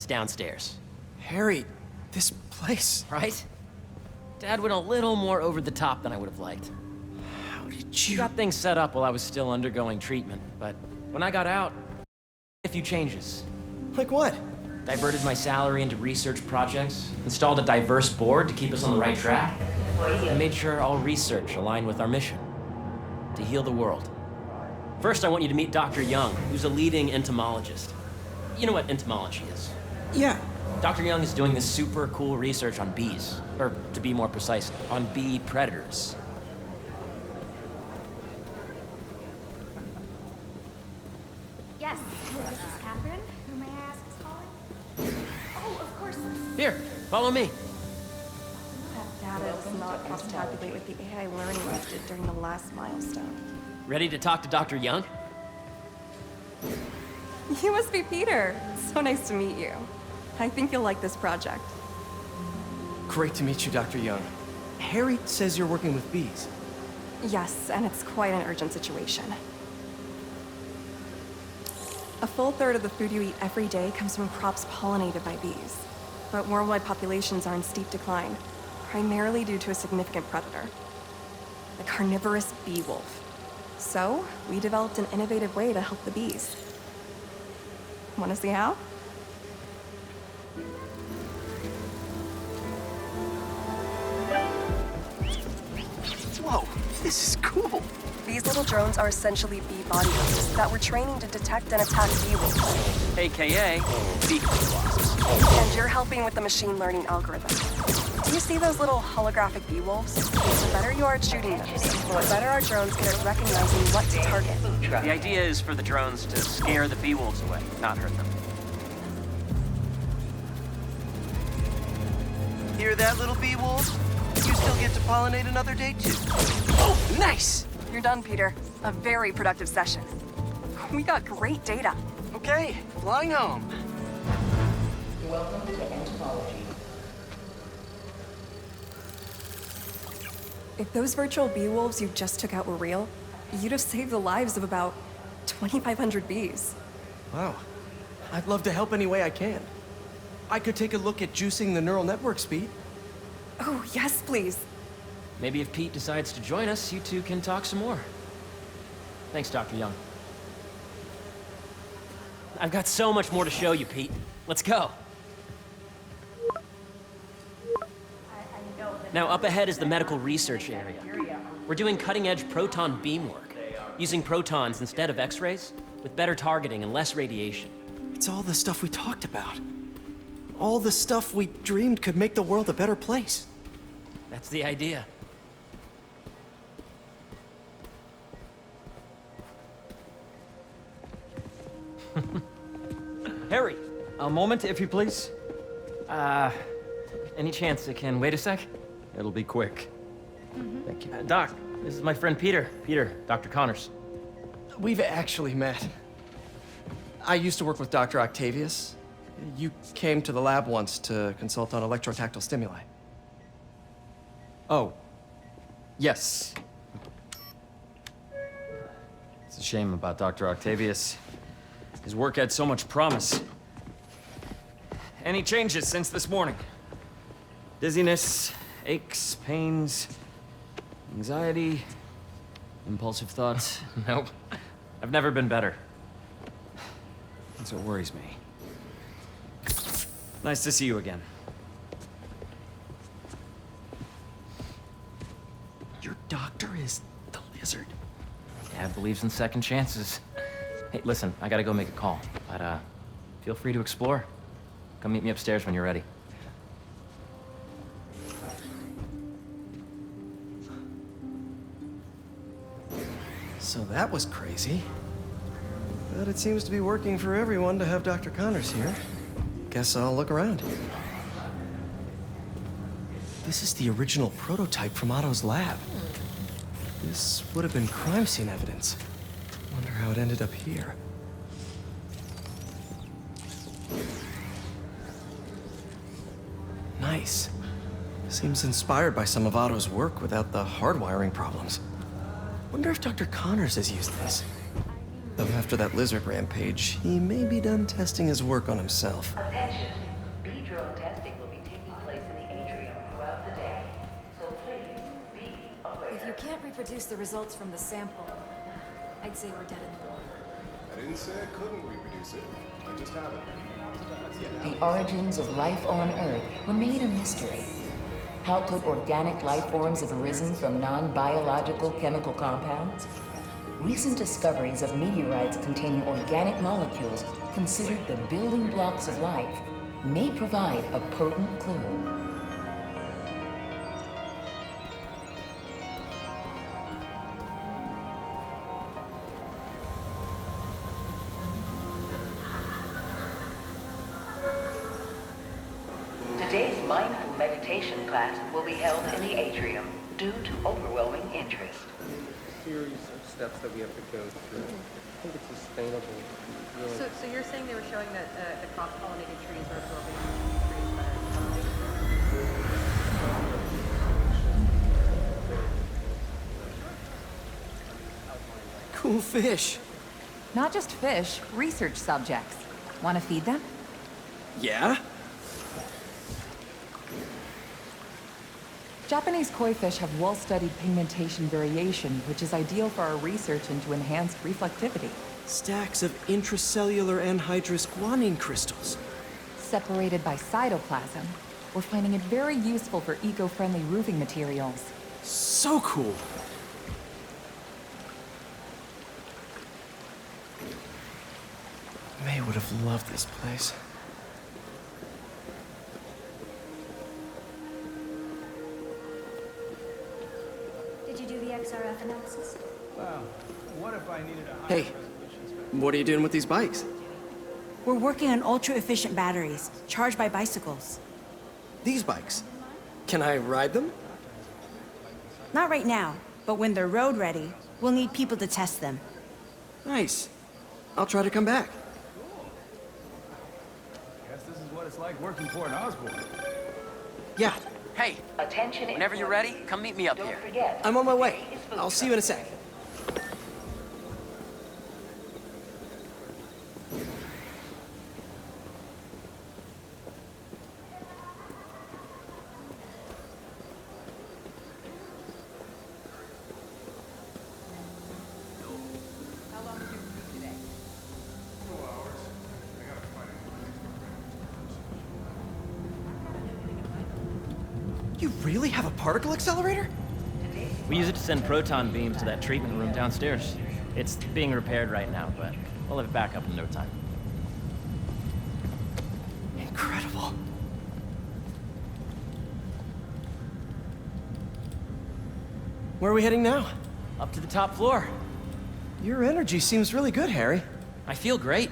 downstairs. Harry, this place... Right? Dad went a little more over the top than I would have liked. How did He you... got things set up while I was still undergoing treatment, but when I got out, a few changes. Like what? Diverted my salary into research projects, installed a diverse board to keep us on the right track, and made sure all research aligned with our mission, to heal the world. First, I want you to meet Dr. Young, who's a leading entomologist. You know what entomology is? Yeah. Dr. Young is doing this super cool research on bees, or to be more precise, on bee predators. Yes, this is Catherine. Who may I ask is calling? Oh, of course. Here, follow me. That data does not cross-tabulate with the AI learning we did during the last milestone. Ready to talk to Dr. Young? You must be Peter. So nice to meet you. I think you'll like this project. Great to meet you, Dr. Young. Harry says you're working with bees. Yes, and it's quite an urgent situation. A full third of the food you eat every day comes from crops pollinated by bees. But worldwide populations are in steep decline, primarily due to a significant predator, the carnivorous bee wolf. So, we developed an innovative way to help the bees. Want to see how? Whoa, this is cool. These little drones are essentially bee bodyguards that we're training to detect and attack bee wolves. AKA, bee wasps. And you're helping with the machine learning algorithm. Do you see those little holographic bee wolves? The better you are at shooting them, the better our drones get at recognizing what to target. The idea is for the drones to scare the bee wolves away, not hurt them. Hear that, little bee wolf? You still get to pollinate another day, too. Oh, nice! You're done, Peter. A very productive session. We got great data. Okay, flying home. Welcome to entomology. If those virtual bee wolves you just took out were real, you'd have saved the lives of about 2,500 bees. Wow. I'd love to help any way I can. I could take a look at juicing the neural network speed. Oh, yes, please. Maybe if Pete decides to join us, you two can talk some more. Thanks, Dr. Young. I've got so much more to show you, Pete. Let's go. Now, up ahead is the medical research area. We're doing cutting-edge proton beam work, using protons instead of X-rays, with better targeting and less radiation. It's all the stuff we talked about. All the stuff we dreamed could make the world a better place. That's the idea. Harry, a moment, if you please. Any chance it can wait a sec? It'll be quick. Thank you. Doc, this is my friend Peter. Peter, Dr. Connors. We've actually met. I used to work with Dr. Octavius. You came to the lab once to consult on electrotactile stimuli. Oh. Yes. It's a shame about Dr. Octavius. His work had so much promise. Any changes since this morning? Dizziness, aches, pains, anxiety, impulsive thoughts? Nope. I've never been better. That's what worries me. Nice to see you again. Your doctor is the lizard. Dad believes in second chances. Hey, listen, I gotta go make a call, but feel free to explore. Come meet me upstairs when you're ready. So that was crazy. But it seems to be working for everyone to have Dr. Connors here. Guess I'll look around. This is the original prototype from Otto's lab. This would have been crime scene evidence. Wonder how it ended up here. Nice. Seems inspired by some of Otto's work without the hardwiring problems. Wonder if Dr. Connors has used this. Though after that lizard rampage, he may be done testing his work on himself. Attention. B-drone testing will be taking place in the atrium throughout the day. So please be aware. If you can't reproduce the results from the sample, I'd say we're dead in the water. I didn't say I couldn't reproduce it. I just haven't. The origins of life on Earth remain a mystery. How could organic life forms have arisen from non-biological chemical compounds? Recent discoveries of meteorites containing organic molecules considered the building blocks of life may provide a potent clue. Today's mindful meditation class will be held in the atrium due to overwhelming interest. Series of steps that we have to go through. I think it's sustainable. Really. So you're saying they were showing that the cross-pollinated trees are absorbing trees that are pollinated? Cool fish. Not just fish, research subjects. Want to feed them? Yeah? Japanese koi fish have well-studied pigmentation variation, which is ideal for our research into enhanced reflectivity. Stacks of intracellular anhydrous guanine crystals. Separated by cytoplasm, we're finding it very useful for eco-friendly roofing materials. So cool. May would have loved this place. Did you do the XRF analysis? Wow. What if I needed a high Hey, what are you doing with these bikes? We're working on ultra-efficient batteries, charged by bicycles. These bikes? Can I ride them? Not right now, but when they're road ready, we'll need people to test them. Nice. I'll try to come back. Guess this is what it's like working for an Osborne. Yeah. Hey, Attention whenever you're ready, come meet me up Don't here. forget. I'm on my way. I'll see you in a sec. You really have a particle accelerator? We use it to send proton beams to that treatment room downstairs. It's being repaired right now, but we'll have it back up in no time. Incredible. Where are we heading now? Up to the top floor. Your energy seems really good, Harry. I feel great.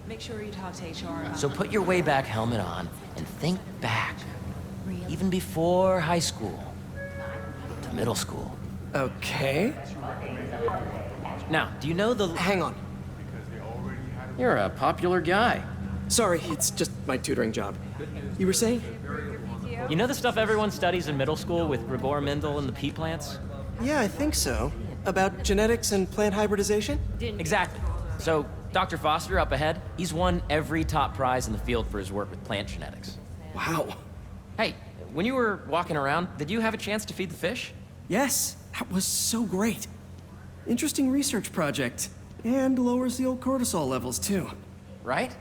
Make sure you talk to HR. So put your way back helmet on and think back. Even before high school. To middle school. Okay. Now, do you know the... Hang on. You're a popular guy. Sorry, it's just my tutoring job. You were saying? You know the stuff everyone studies in middle school with Gregor Mendel and the pea plants? Yeah, I think so. About genetics and plant hybridization? Exactly. So, Dr. Foster up ahead, he's won every top prize in the field for his work with plant genetics. Wow. Hey, when you were walking around, did you have a chance to feed the fish? Yes, that was so great. Interesting research project. And lowers the old cortisol levels, too. Right?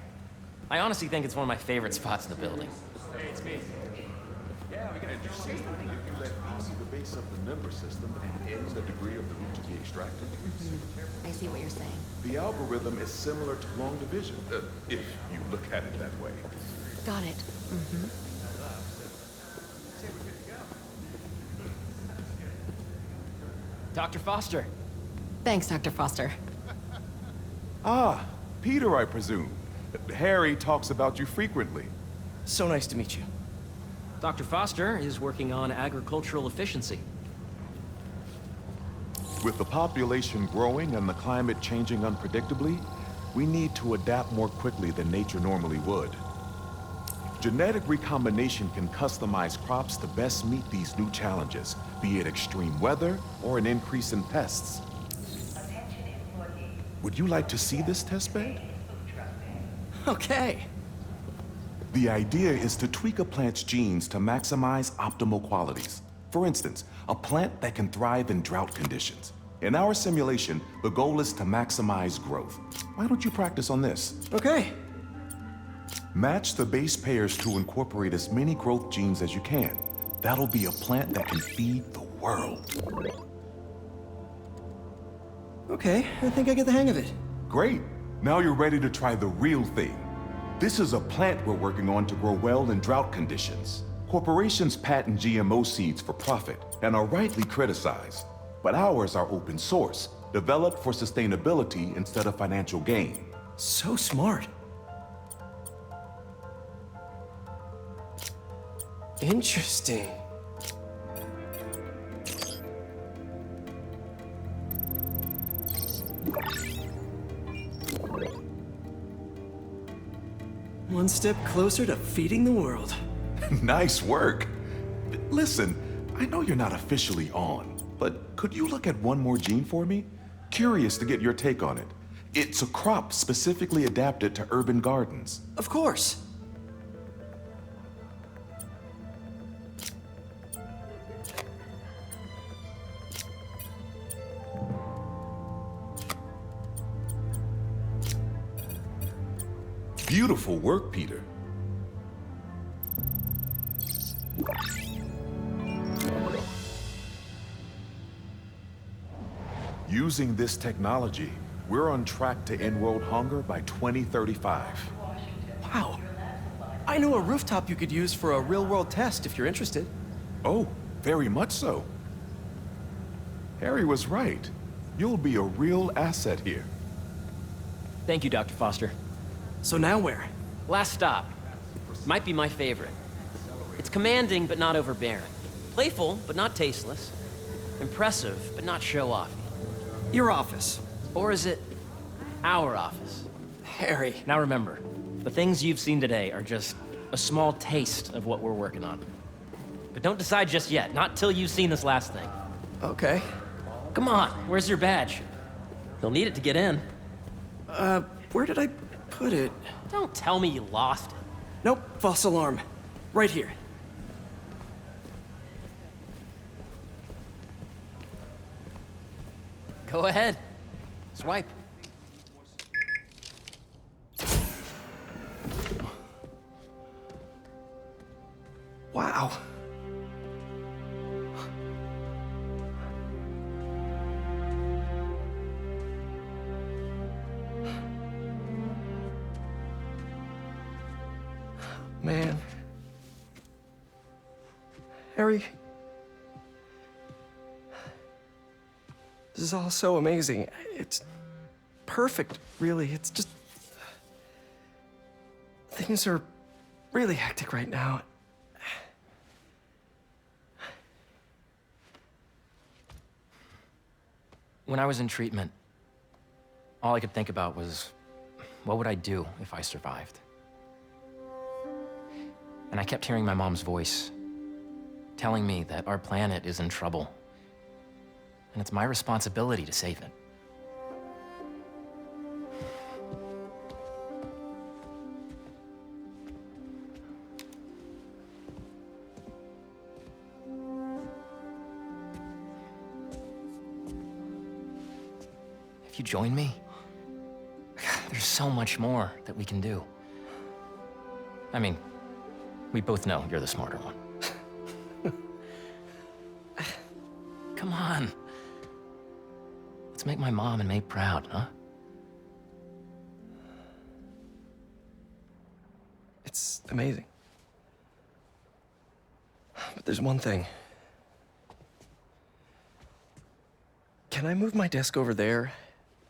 I honestly think it's one of my favorite spots in the building. Hey, it's me. Yeah, we gotta do something. If you let B be the base of the member system and N the degree of the root to be extracted. I see what you're saying. The algorithm is similar to long division, if you look at it that way. Got it. Dr. Foster. Thanks, Dr. Foster. Ah, Peter, I presume. Harry talks about you frequently. So nice to meet you. Dr. Foster is working on agricultural efficiency. With the population growing and the climate changing unpredictably, we need to adapt more quickly than nature normally would. Genetic recombination can customize crops to best meet these new challenges, be it extreme weather or an increase in pests. Attention Would you like to see this test bed? Okay. The idea is to tweak a plant's genes to maximize optimal qualities. For instance, a plant that can thrive in drought conditions. In our simulation, the goal is to maximize growth. Why don't you practice on this? Okay. Match the base pairs to incorporate as many growth genes as you can. That'll be a plant that can feed the world. Okay, I think I get the hang of it. Great. Now you're ready to try the real thing. This is a plant we're working on to grow well in drought conditions. Corporations patent GMO seeds for profit and are rightly criticized. But ours are open source, developed for sustainability instead of financial gain. So smart. Interesting. One step closer to feeding the world. Nice work. Listen, I know you're not officially on, but could you look at one more gene for me? Curious to get your take on it. It's a crop specifically adapted to urban gardens. Of course. Beautiful work, Peter. Using this technology, we're on track to end world hunger by 2035. Wow. I know a rooftop you could use for a real-world test if you're interested. Oh, very much so. Harry was right. You'll be a real asset here. Thank you, Dr. Foster. So now where? Last stop. Might be my favorite. It's commanding, but not overbearing. Playful, but not tasteless. Impressive, but not show-offy. Your office. Or is it our office? Harry. Now remember, the things you've seen today are just a small taste of what we're working on. But don't decide just yet, not till you've seen this last thing. Okay. Come on, where's your badge? You'll need it to get in. Where did I put it? Don't tell me you lost it. Nope, false alarm. Right here. Go ahead. Swipe. Wow. Man. Harry. This is all so amazing. It's perfect, really. It's just... Things are really hectic right now. When I was in treatment, all I could think about was, what would I do if I survived? And I kept hearing my mom's voice, telling me that our planet is in trouble, and it's my responsibility to save it. If you join me, there's so much more that we can do. I mean, we both know you're the smarter one. Come on. Let's make my mom and May proud, huh? It's amazing. But there's one thing. Can I move my desk over there?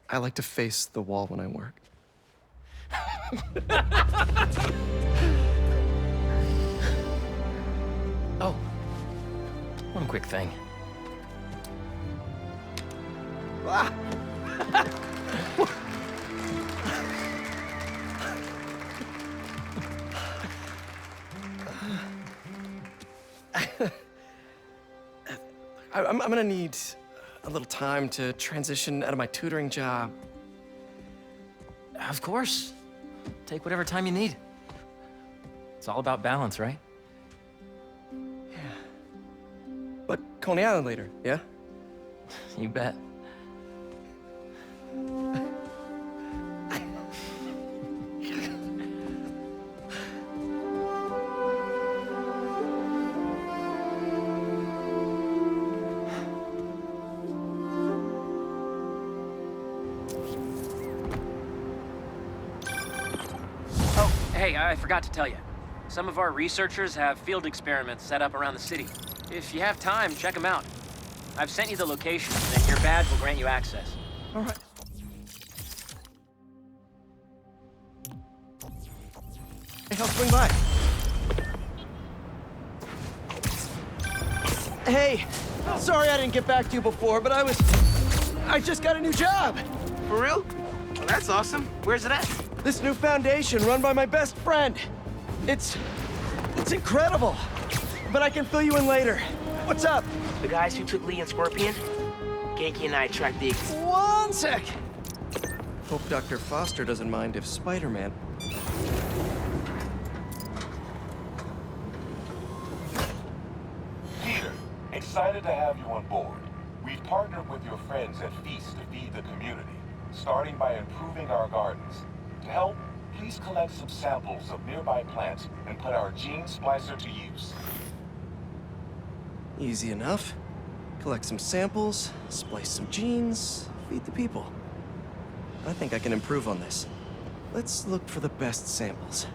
I like to face the wall when I work. Oh, one quick thing. Ah! I'm gonna need a little time to transition out of my tutoring job. Of course. Take whatever time you need. It's all about balance, right? But Coney Island later, yeah? You bet. Hey, I forgot to tell you. Some of our researchers have field experiments set up around the city. If you have time, check them out. I've sent you the locations, and your badge will grant you access. All right. Hey, I'll swing by. Hey, sorry I didn't get back to you before, but I just got a new job. For real? Well, that's awesome. Where's it at? This new foundation run by my best friend. It's incredible. But I can fill you in later. What's up? The guys who took Lee and Scorpion? Genki and I tracked the... One sec. Hope Dr. Foster doesn't mind if Spider-Man... Peter, excited to have you on board. We've partnered with your friends at Feast to feed the community, starting by improving our gardens. To help, please collect some samples of nearby plants and put our gene splicer to use. Easy enough. Collect some samples, splice some genes, feed the people. I think I can improve on this. Let's look for the best samples.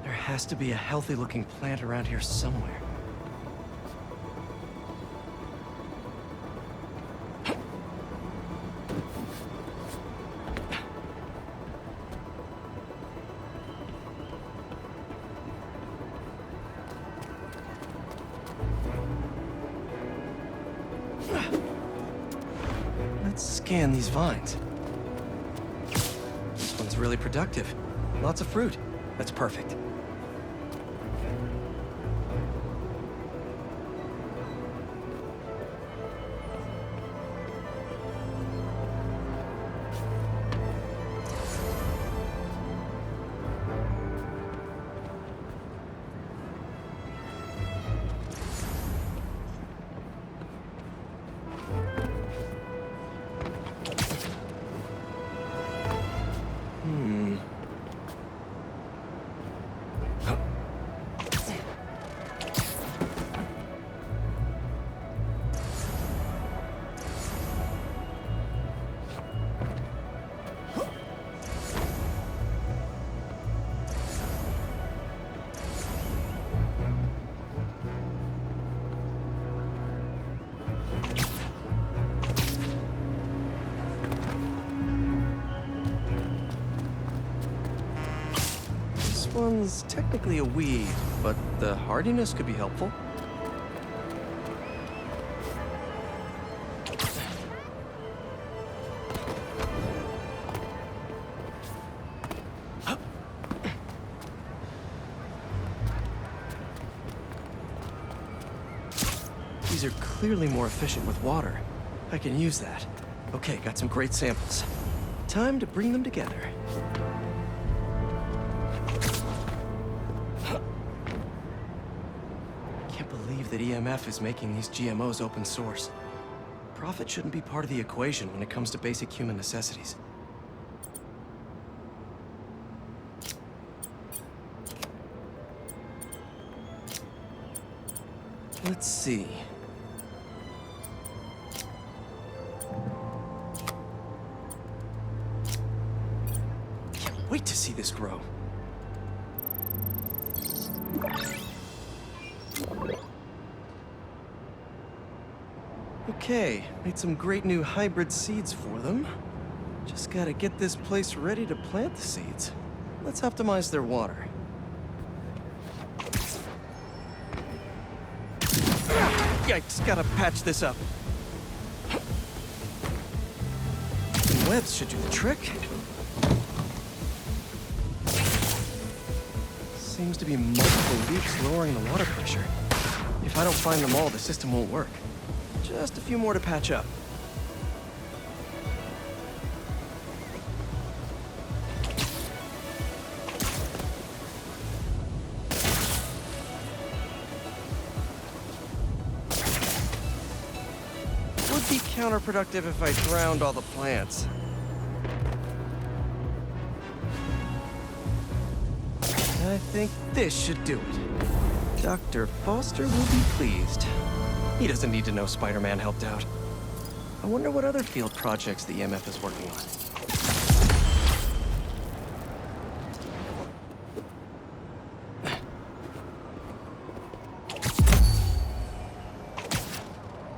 There has to be a healthy-looking plant around here somewhere. Let's scan these vines. This one's really productive. Lots of fruit. That's perfect. This one's technically a weed, but the hardiness could be helpful. These are clearly more efficient with water. I can use that. Okay, got some great samples. Time to bring them together. Can't believe that EMF is making these GMOs open source. Profit shouldn't be part of the equation when it comes to basic human necessities. Let's see. Can't wait to see this grow. Okay, made some great new hybrid seeds for them. Just gotta get this place ready to plant the seeds. Let's optimize their water. Yikes, gotta patch this up. Some webs should do the trick. Seems to be multiple leaks lowering the water pressure. If I don't find them all, the system won't work. Just a few more to patch up. Would be counterproductive if I drowned all the plants. I think this should do it. Dr. Foster will be pleased. He doesn't need to know Spider-Man helped out. I wonder what other field projects the EMF is working on.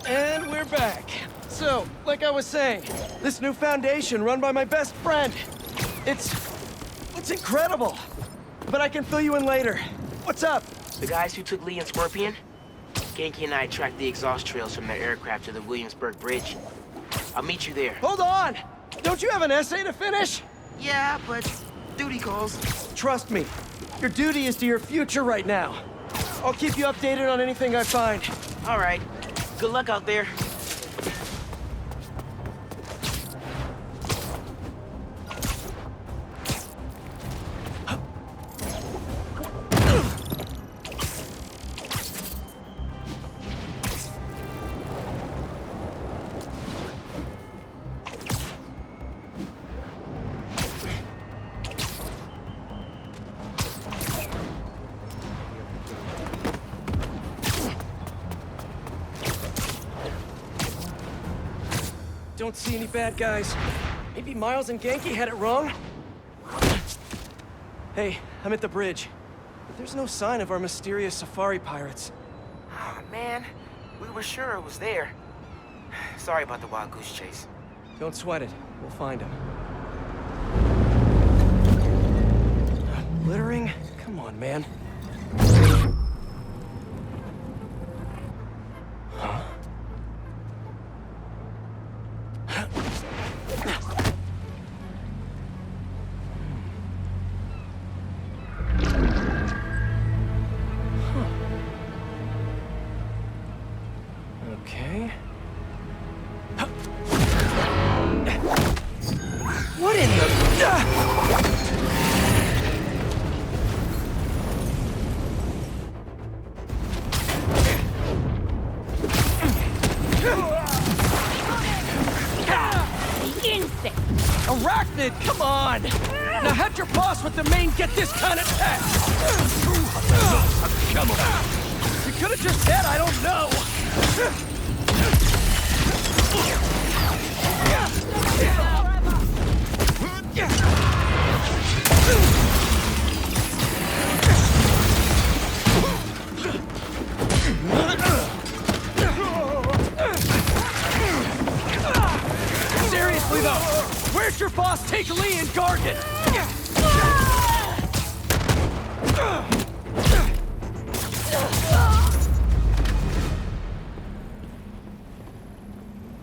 And we're back. So, like I was saying, this new foundation run by my best friend. It's incredible. But I can fill you in later. What's up? The guys who took Lee and Scorpion? Genki and I tracked the exhaust trails from their aircraft to the Williamsburg Bridge. I'll meet you there. Hold on! Don't you have an essay to finish? Yeah, but duty calls. Trust me, your duty is to your future right now. I'll keep you updated on anything I find. All right. Good luck out there. Don't see any bad guys. Maybe Miles and Genki had it wrong? Hey, I'm at the bridge. But there's no sign of our mysterious safari pirates. Oh, man. We were sure it was there. Sorry about the wild goose chase. Don't sweat it. We'll find him. Littering? Come on, man. Huh? Okay. What in the... Insect! Arachnid, come on! Now how'd your boss with the main get this kind of tech? Come on! You could have just said, I don't know! Seriously though, where'd your boss take Lee and Gargan?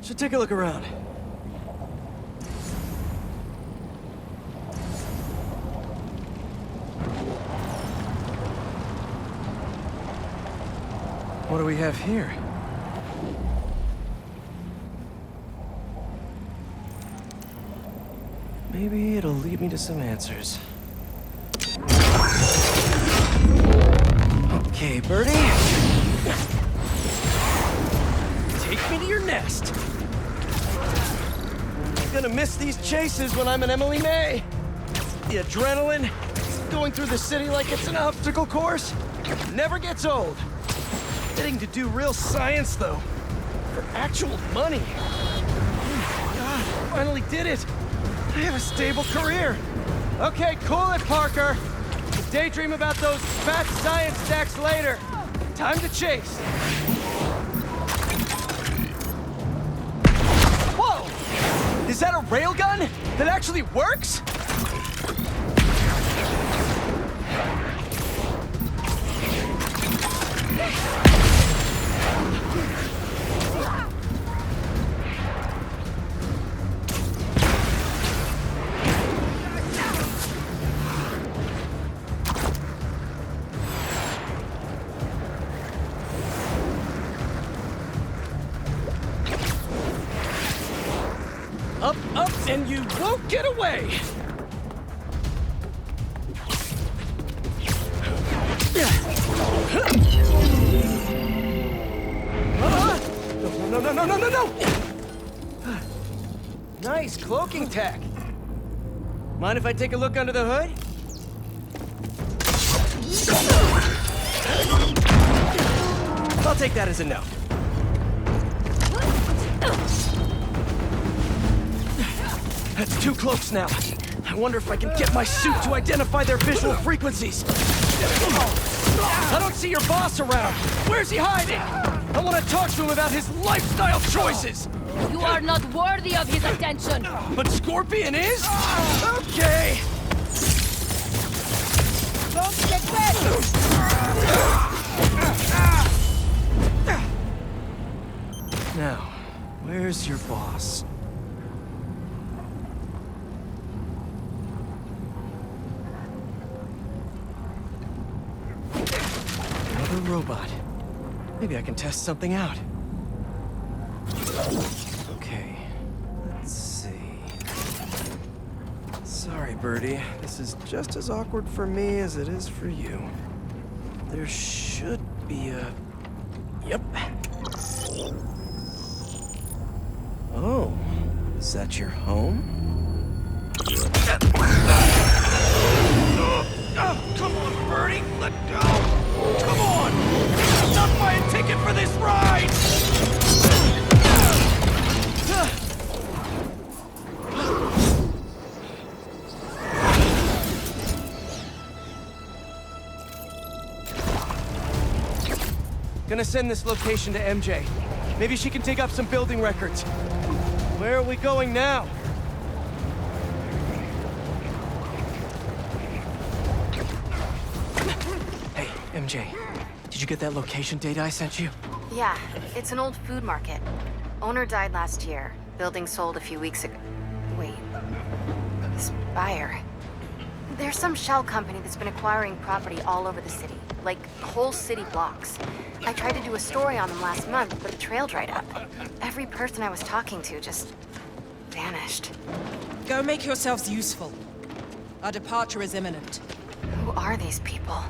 Should take a look around. What do we have here? Maybe it'll lead me to some answers. Okay, Birdie. Take me to your nest. I'm gonna miss these chases when I'm an Emily May. The adrenaline, going through the city like it's an obstacle course, never gets old. Getting to do real science, though, for actual money. Oh, God, finally did it. I have a stable career. Okay, cool it, Parker. We'll daydream about those fat science stacks later. Time to chase. Whoa! Is that a railgun that actually works? And you won't get away! No! Nice cloaking tech. Mind if I take a look under the hood? I'll take that as a no. That's 2 cloaks now. I wonder if I can get my suit to identify their visual frequencies. I don't see your boss around. Where's he hiding? I want to talk to him about his lifestyle choices. You are not worthy of his attention. But Scorpion is? Okay. Don't get ready. Now, where's your boss? Another robot. Maybe I can test something out. Okay, let's see. Sorry, Birdie. This is just as awkward for me as it is for you. There should be a... Yep. Oh, is that your home? Oh, come on, Birdie! Let go! Come on! Not buy a ticket for this ride! Gonna send this location to MJ. Maybe she can dig up some building records. Where are we going now? Hey, MJ. Did you get that location data I sent you? Yeah, it's an old food market. Owner died last year. Building sold a few weeks ago. Wait. This buyer. There's some shell company that's been acquiring property all over the city. Like, whole city blocks. I tried to do a story on them last month, but the trail dried up. Every person I was talking to just... vanished. Go make yourselves useful. Our departure is imminent. Who are these people?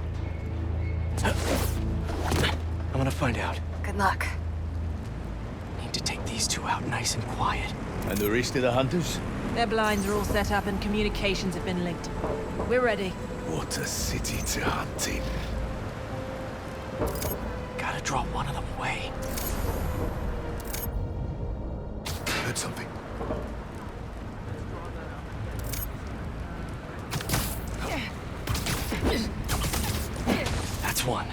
I want to find out. Good luck. Need to take these 2 out nice and quiet. And the rest of the hunters? Their blinds are all set up and communications have been linked. We're ready. What a city to hunt in. Gotta draw one of them away. Heard something. That's one.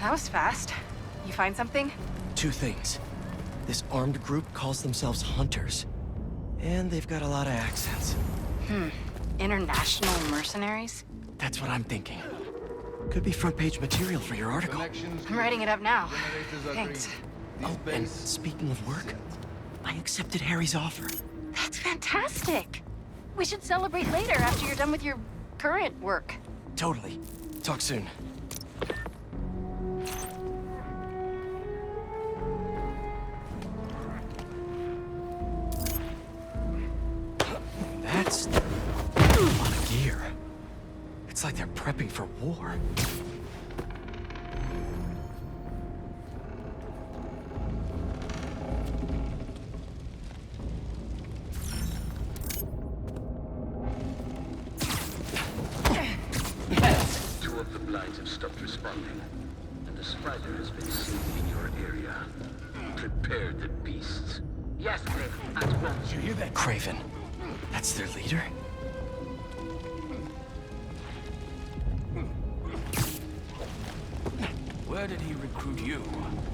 That was fast. You find something? 2 things. This armed group calls themselves Hunters. And they've got a lot of accents. International mercenaries? That's what I'm thinking. Could be front-page material for your article. I'm writing it up now. Thanks. Oh, and speaking of work, I accepted Harry's offer. That's fantastic! We should celebrate later after you're done with your current work. Totally. Talk soon. That's a lot of gear. It's like they're prepping for war. Two of the blinds have stopped responding, and the spider has been seen in your area. Prepare the beasts. Yes, Craven, at once. Did you hear that? Craven. That's their leader? Where did he recruit you?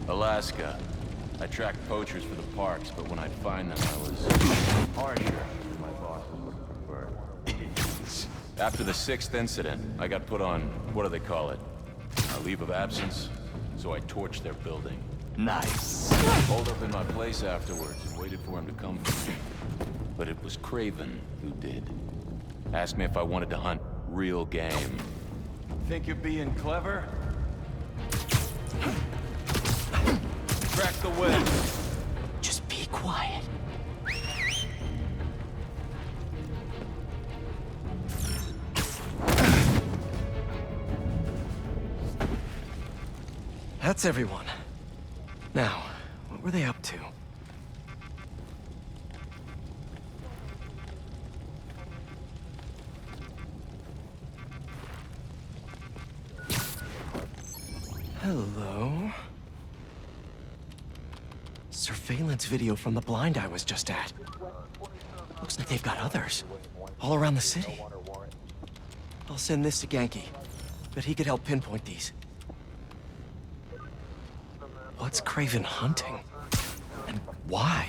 Alaska. I tracked poachers for the parks, but when I'd find them, I was harsher than my bosses would prefer. After the 6th incident, I got put on, what do they call it? A leave of absence, so I torched their building. Nice. Holed up in my place afterwards and waited for him to come for me. But it was Craven who did. Asked me if I wanted to hunt real game. Think you're being clever? Crack the web. Just be quiet. That's everyone. Now, what were they up to? Hello? Surveillance video from the blind I was just at. Looks like they've got others. All around the city. I'll send this to Genki. Bet he could help pinpoint these. What's Craven hunting? And why?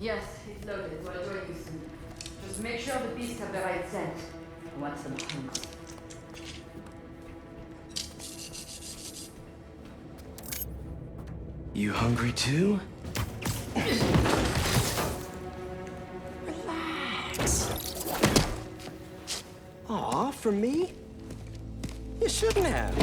Yes, it's loaded. We'll join you soon. Just make sure the beasts have the right scent. I want some hunks. You hungry too? Relax. Aw, for me? You shouldn't have.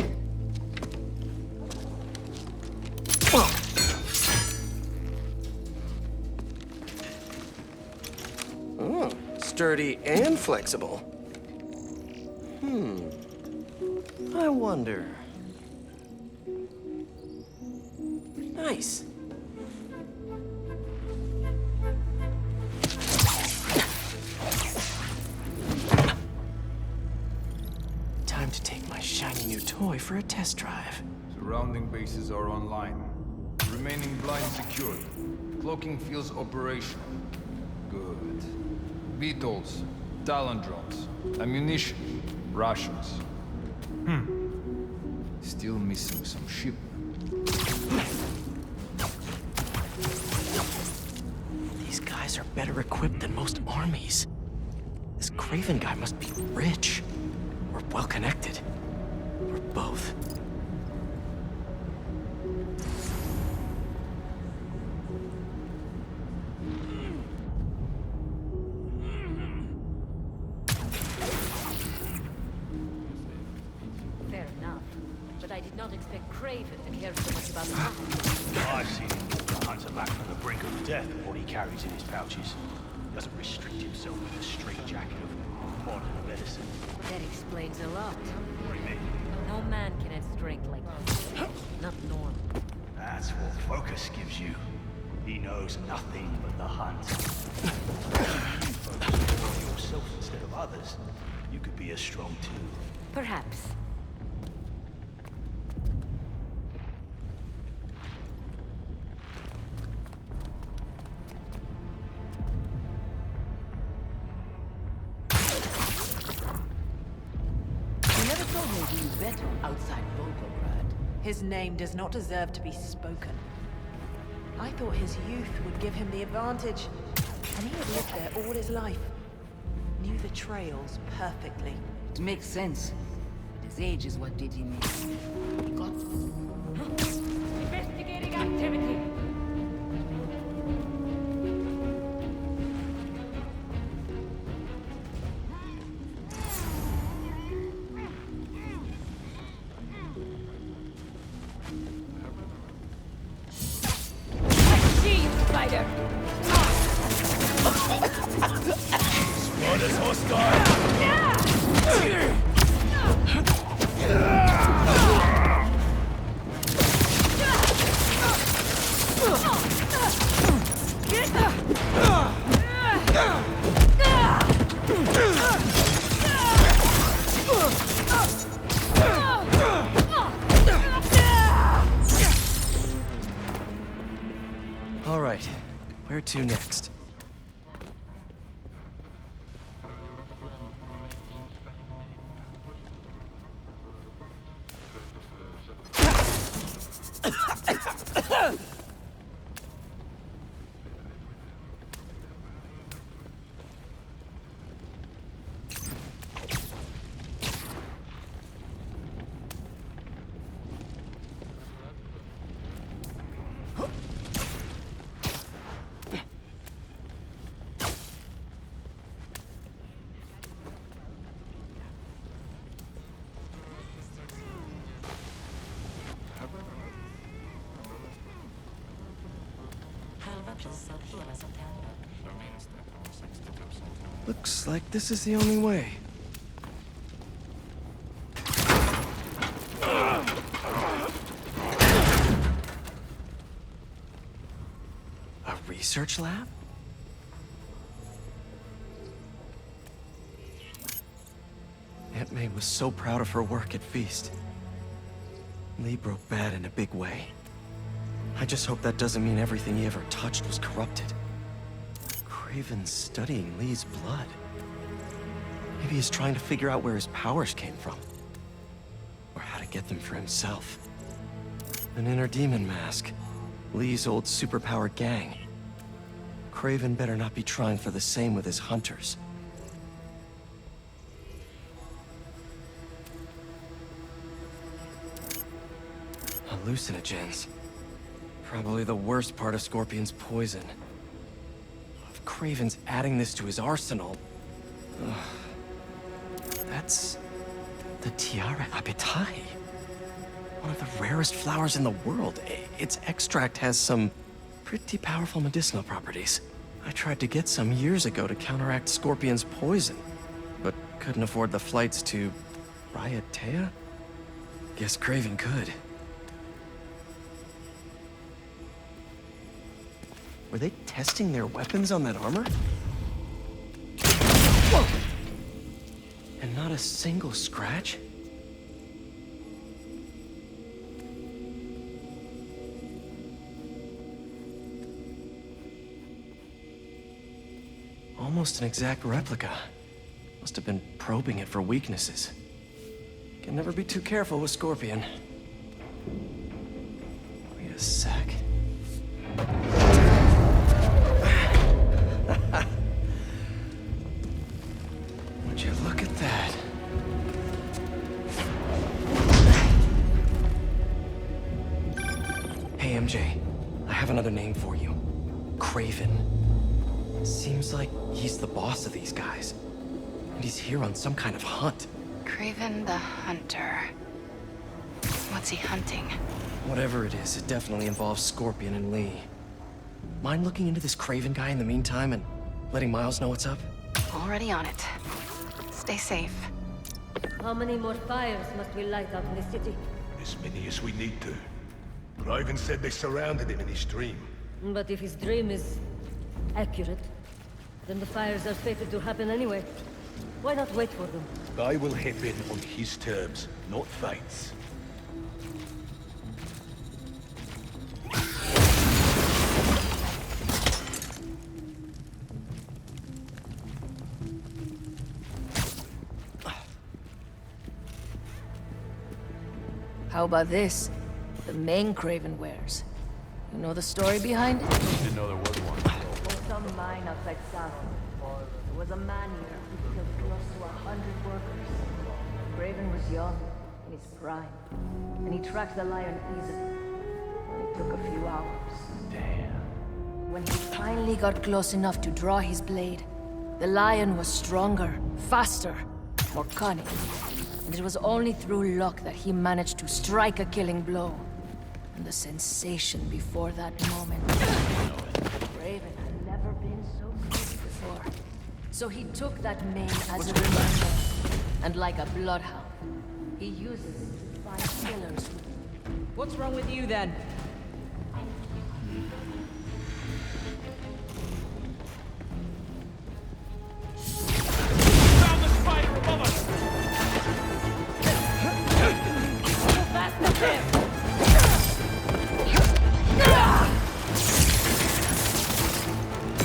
Oh, sturdy and flexible. I wonder. Nice. Time to take my shiny new toy for a test drive. Surrounding bases are online. Remaining blind secured. Cloaking fields operational. Good. Beetles, Talon drones, ammunition, rations. Still missing some ship. These guys are better equipped than most armies. This Craven guy must be rich, or well-connected, or both. Fair enough. But I did not expect Craven to care so much about the hunt. I've seen him walk the hunter back from the brink of death with what he carries in his pouches. He doesn't restrict himself with a straitjacket of modern medicine. That explains a lot. What do you mean? No man can have strength like this. Not normal. That's what focus gives you. He knows nothing but the hunt. If you focus on yourself instead of others, you could be as strong too. Perhaps. You never told me he knew better outside Volgograd. His name does not deserve to be spoken. I thought his youth would give him the advantage, and he had lived there all his life. Knew the trails perfectly. It makes sense. His age is what did him in. He got... Investigating activity. Spider! Spot is hostile! All right, where to next? Looks like this is the only way. A research lab? Aunt May was so proud of her work at Feast. Lee broke bad in a big way. I just hope that doesn't mean everything he ever touched was corrupted. Craven's studying Lee's blood. Maybe he's trying to figure out where his powers came from. Or how to get them for himself. An inner demon mask. Lee's old superpowered gang. Craven better not be trying for the same with his hunters. Hallucinogens. Probably the worst part of Scorpion's poison. If Craven's adding this to his arsenal... That's... the Tiara Apitai. One of the rarest flowers in the world. Its extract has some pretty powerful medicinal properties. I tried to get some years ago to counteract Scorpion's poison, but couldn't afford the flights to... Raiatea? Guess Craven could. Were they testing their weapons on that armor? Whoa! And not a single scratch? Almost an exact replica. Must have been probing it for weaknesses. Can never be too careful with Scorpion. Wait a sec. Would you look at that? Hey, MJ. I have another name for you. Craven. Seems like he's the boss of these guys. And he's here on some kind of hunt. Craven the Hunter. What's he hunting? Whatever it is, it definitely involves Scorpion and Lee. Mind looking into this Craven guy in the meantime and letting Miles know what's up? Already on it. Stay safe. How many more fires must we light up in the city? As many as we need to. Craven said they surrounded him in his dream. But if his dream is accurate, then the fires are fated to happen anyway. Why not wait for them? I will hip in on his terms, not fate's. How about this? The main Craven wears. You know the story behind it? Didn't know there was one. On some mine outside South, there was a man here who killed close to 100 workers. Craven was young, in his prime, and he tracked the lion easily. It took a few hours. Damn. When he finally got close enough to draw his blade, the lion was stronger, faster, more cunning. And it was only through luck that he managed to strike a killing blow. And the sensation before that moment. Raven had never been so close before. So he took that mane as a reminder. And like a bloodhound, he uses it to find killers. What's wrong with you then? Found the spider above us! That's him!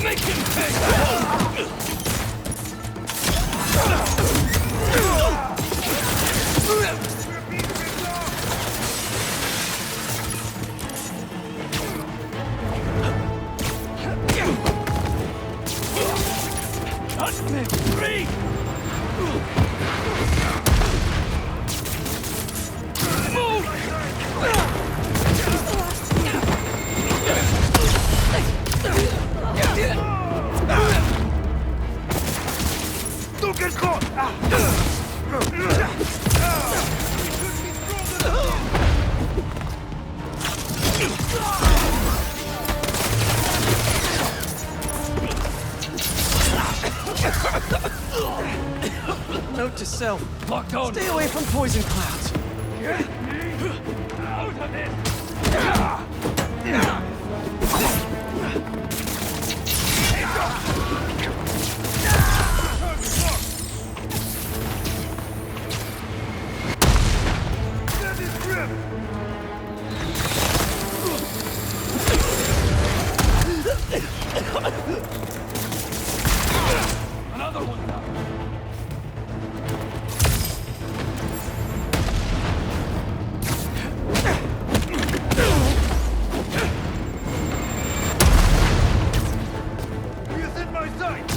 Make him pay! Touch me! Free! Don't get caught! to self. Locked on. Stay away from poison clouds. Out of this! Another one now. He's in my sight!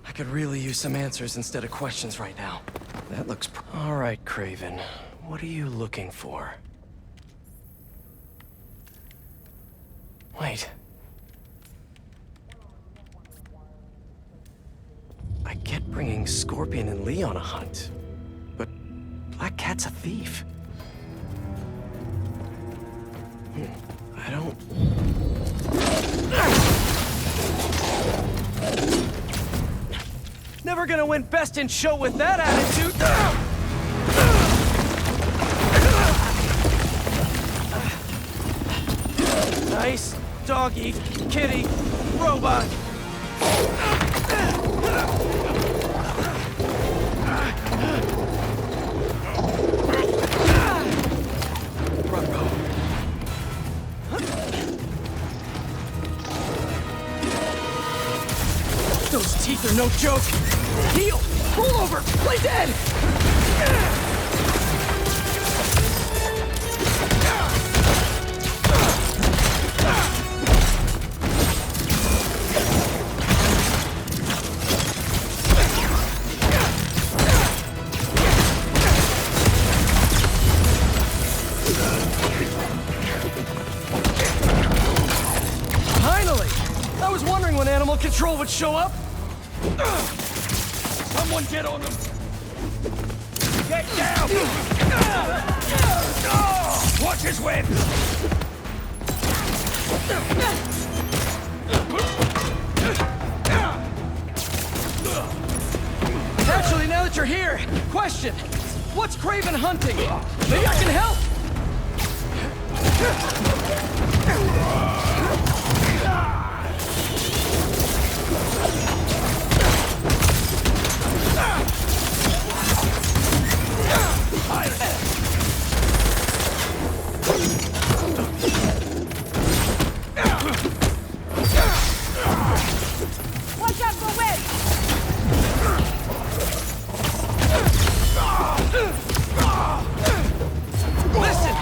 I could really use some answers instead of questions right now. That looks all right, Craven. What are you looking for? Wait. I get bringing Scorpion and Lee on a hunt, but Black Cat's a thief. I don't... Never gonna win Best in Show with that attitude! Nice doggy, kitty, robot! Those teeth are no joke! Heal! Roll over! Play dead! Finally! I was wondering when Animal Control would show up. Someone get on them! Get down! Watch his web! Actually, now that you're here, question. What's Craven hunting? Maybe I can help! Watch out for web! Listen!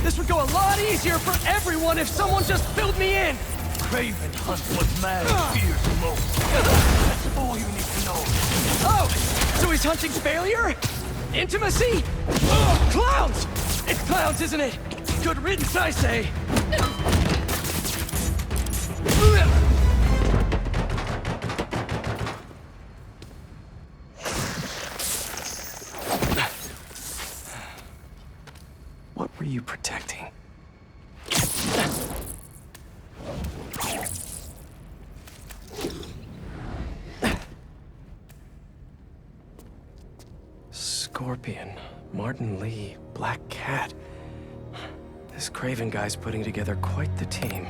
This would go a lot easier for everyone if someone just filled me in! Craven hunts what man fears the most. That's all you need to know. Oh! So he's hunting failure? Intimacy? Clowns! It's clowns, isn't it? Good riddance, I say! What were you protecting? Scorpion, Martin Lee, Black Cat. This Craven guy's putting together quite the team.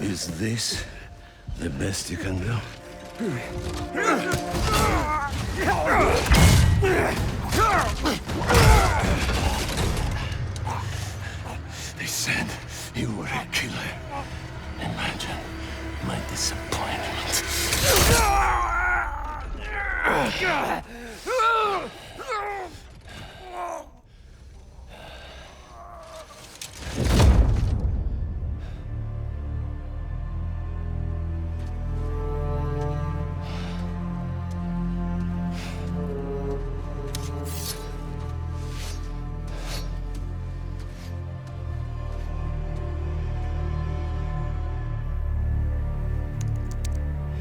Is this the best you can do? They said you were a killer. Imagine my disappointment.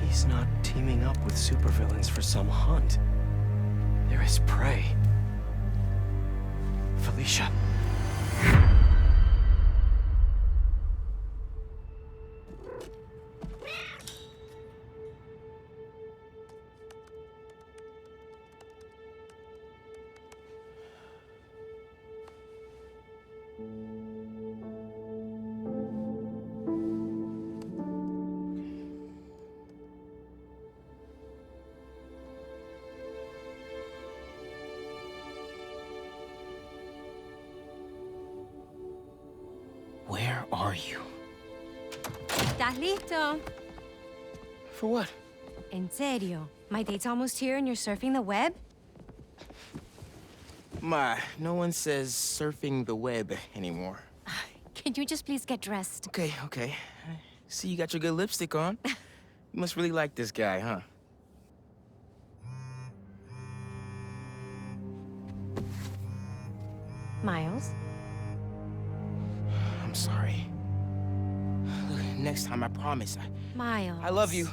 He's not teaming up with supervillains for some hunt. There is prey. Felicia. Where are you? ¿Estás listo? For what? En serio? My date's almost here and you're surfing the web? Ma, no one says surfing the web anymore. Can you just please get dressed? Okay, okay. See, you got your good lipstick on. You must really like this guy, huh? Miles? I'm sorry. Look, next time, I promise. Miles. I love you.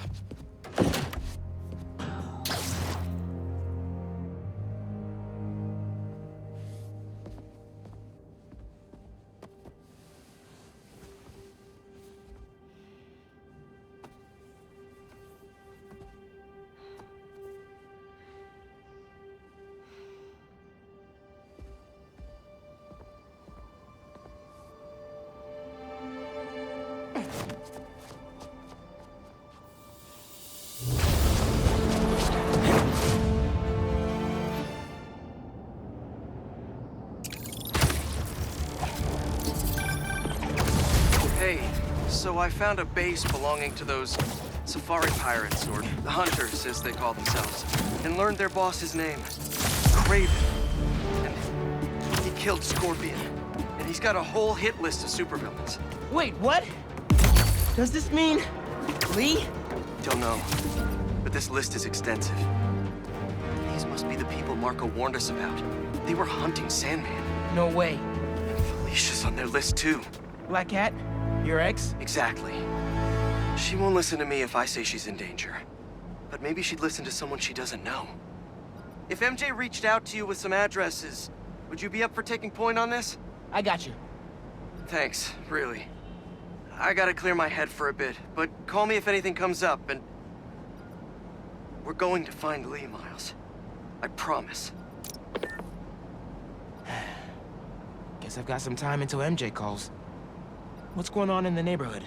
Hey, so I found a base belonging to those safari pirates, or the hunters, as they call themselves, and learned their boss's name, Craven. And he killed Scorpion. And he's got a whole hit list of supervillains. Wait, what? Does this mean Lee? Don't know, but this list is extensive. These must be the people Marco warned us about. They were hunting Sandman. No way. And Felicia's on their list too. Black Cat? Your ex? Exactly. She won't listen to me if I say she's in danger. But maybe she'd listen to someone she doesn't know. If MJ reached out to you with some addresses, would you be up for taking point on this? I got you. Thanks, really. I gotta clear my head for a bit, but call me if anything comes up, and... we're going to find Lee, Miles. I promise. Guess I've got some time until MJ calls. What's going on in the neighborhood?